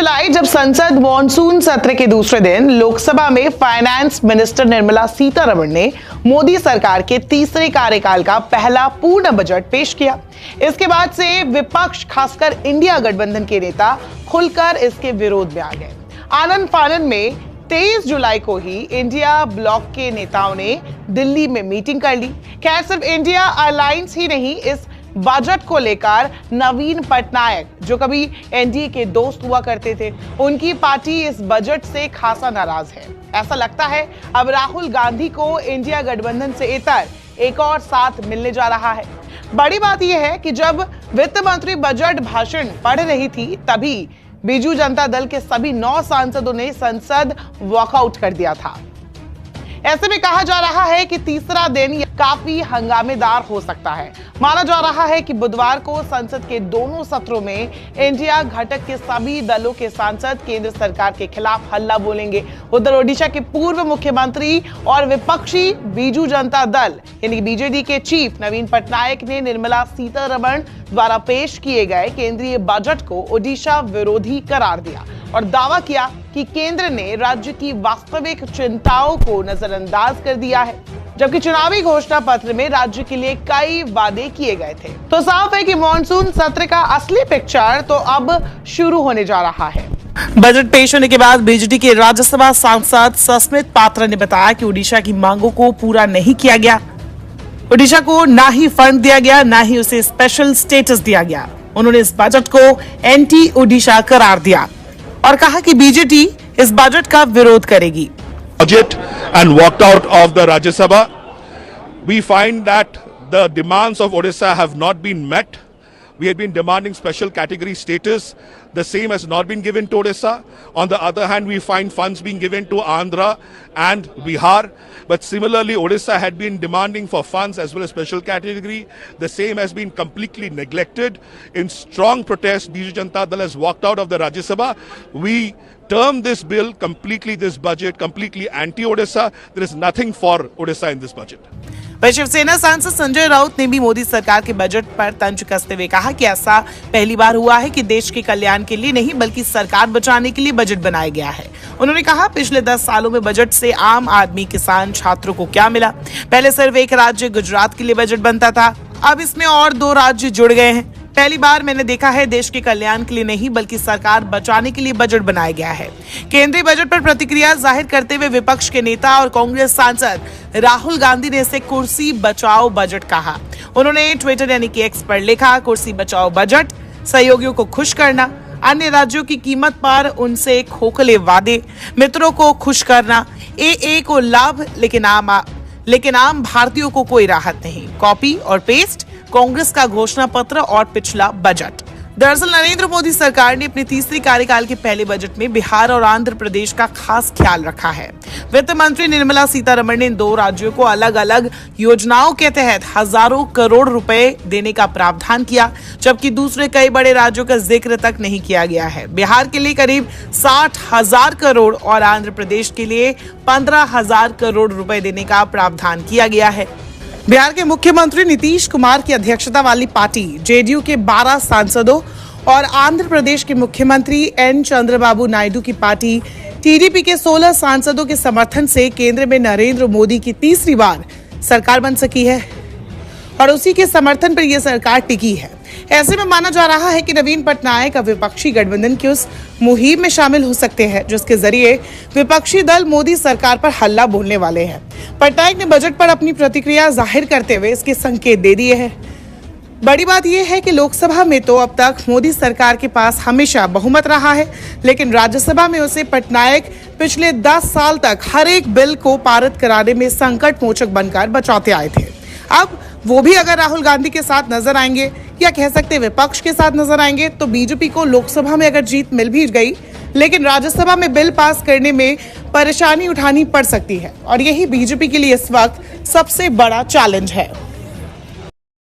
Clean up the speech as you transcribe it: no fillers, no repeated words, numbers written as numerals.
जुलाई जब संसद मॉनसून सत्र के दूसरे दिन लोकसभा में फाइनेंस मिनिस्टर निर्मला सीतारमण ने मोदी सरकार के तीसरे कार्यकाल का पहला पूर्ण बजट पेश किया। इसके बाद से विपक्ष, खासकर इंडिया गठबंधन के नेता खुलकर इसके विरोध में आ गए। आनन फानन में 23 जुलाई को ही इंडिया ब्लॉक के नेताओं ने दिल्ली में मीटिंग कर ली। खैर, सिर्फ इंडिया अलायंस ही नहीं, इस बजट को लेकर नवीन पटनायक, जो कभी एनडीए के दोस्त हुआ करते थे, उनकी पार्टी इस बजट से खासा नाराज है। ऐसा लगता है अब राहुल गांधी को इंडिया गठबंधन से इतर एक और साथ मिलने जा रहा है। बड़ी बात यह है कि जब वित्त मंत्री बजट भाषण पढ़ रही थी, तभी बीजू जनता दल के सभी 9 सांसदों ने संसद वॉकआउट कर दिया था। ऐसे में कहा जा रहा है कि तीसरा दिन काफी हंगामेदार हो सकता है। माना जा रहा है कि बुधवार को संसद के दोनों सत्रों में इंडिया घटक के सभी दलों के सांसद केंद्र सरकार के खिलाफ हल्ला बोलेंगे। उधर ओडिशा के पूर्व मुख्यमंत्री और विपक्षी बीजू जनता दल यानी बीजेडी के चीफ नवीन पटनायक ने निर्मला सीतारमण द्वारा पेश किए गए केंद्रीय बजट को ओडिशा विरोधी करार दिया और दावा किया कि केंद्र ने राज्य की वास्तविक चिंताओं को नजरअंदाज कर दिया है, जबकि चुनावी घोषणा पत्र में राज्य के लिए कई वादे किए गए थे। तो साफ है कि मॉनसून सत्र का असली पिक्चर तो अब शुरू होने जा रहा है। बजट पेश होने के बाद बीजेडी के राज्यसभा सांसद सस्मित पात्रा ने बताया कि ओडिशा की मांगों को पूरा नहीं किया गया। ओडिशा को ना ही फंड दिया गया, ना ही उसे स्पेशल स्टेटस दिया गया। उन्होंने इस बजट को एंटी ओडिशा करार दिया और कहा कि बीजेडी इस बजट का विरोध करेगी। Budget and walked out of the Rajya Sabha. We find that the demands of Odisha have not been met. We had been demanding special category status. The same has not been given to Odisha. On the other hand, we find funds being given to Andhra and Bihar. But similarly, Odisha had been demanding for funds as well as special category. The same has been completely neglected. In strong protest, Biju Janata Dal has walked out of the Rajya Sabha. We term this bill completely, this budget completely anti-Odisha. There is nothing for Odisha in this budget. वहीं शिवसेना सांसद संजय राउत ने भी मोदी सरकार के budget पर तंज कसते हुए कहा कि ऐसा पहली बार हुआ है कि देश के कल्याण के लिए नहीं बल्कि सरकार बचाने के लिए बजट बनाया गया है। उन्होंने कहा, पिछले 10 सालों में बजट से आम आदमी, किसान, छात्रों को क्या मिला? पहले सिर्फ एक राज्य गुजरात के लिए बजट बनता था, अब इसमें और 2 राज्य जुड़ गए हैं। पहली बार मैंने देखा है देश के कल्याण के लिए नहीं बल्कि सरकार बचाने के लिए बजट बनाया गया है। केंद्रीय बजट पर प्रतिक्रिया जाहिर करते हुए विपक्ष के नेता और कांग्रेस सांसद राहुल गांधी ने इसे कुर्सी बचाओ बजट कहा। उन्होंने ट्विटर यानी कि एक्स पर लिखा, कुर्सी बचाओ बजट, सहयोगियों को खुश करना, अन्य राज्यों की कीमत पर उनसे खोखले वादे, मित्रों को खुश करना, ए को लाभ लेकिन आम भारतीयों को कोई राहत नहीं। कॉपी और पेस्ट, कांग्रेस का घोषणा पत्र और पिछला बजट। दरअसल नरेंद्र मोदी सरकार ने अपने तीसरे कार्यकाल के पहले बजट में बिहार और आंध्र प्रदेश का खास ख्याल रखा है। वित्त मंत्री निर्मला सीतारमण ने इन 2 राज्यों को अलग अलग योजनाओं के तहत हजारों करोड़ रुपए देने का प्रावधान किया, जबकि दूसरे कई बड़े राज्यों का जिक्र तक नहीं किया गया है। बिहार के लिए करीब 60,000 करोड़ और आंध्र प्रदेश के लिए 15,000 करोड़ रुपए देने का प्रावधान किया गया है। बिहार के मुख्यमंत्री नीतीश कुमार की अध्यक्षता वाली पार्टी जेडीयू के 12 सांसदों और आंध्र प्रदेश के मुख्यमंत्री एन चंद्रबाबू नायडू की पार्टी टीडीपी के 16 सांसदों के समर्थन से केंद्र में नरेंद्र मोदी की तीसरी बार सरकार बन सकी है और उसी के समर्थन पर यह सरकार टिकी है। ऐसे में माना जा रहा है कि नवीन पटनायक अब विपक्षी गठबंधन की उस मुहिम में शामिल हो सकते हैं जिसके जरिए विपक्षी दल मोदी सरकार पर हल्ला बोलने वाले हैं। पटनायक ने बजट पर अपनी प्रतिक्रिया जाहिर करते हुए इसके संकेत दे दिए हैं। बड़ी बात यह है कि लोकसभा में तो अब तक मोदी सरकार के पास हमेशा बहुमत रहा है, लेकिन राज्यसभा में उसे पटनायक पिछले 10 साल तक हर एक बिल को पारित कराने में संकट मोचक बनकर बचाते आए थे। अब वो भी अगर राहुल गांधी के साथ नजर आएंगे या कह सकते विपक्ष के साथ नजर आएंगे तो बीजेपी को लोकसभा में अगर जीत मिल भी गई, लेकिन राज्यसभा में बिल पास करने में परेशानी उठानी पड़ सकती है और यही बीजेपी के लिए इस वक्त सबसे बड़ा चैलेंज है।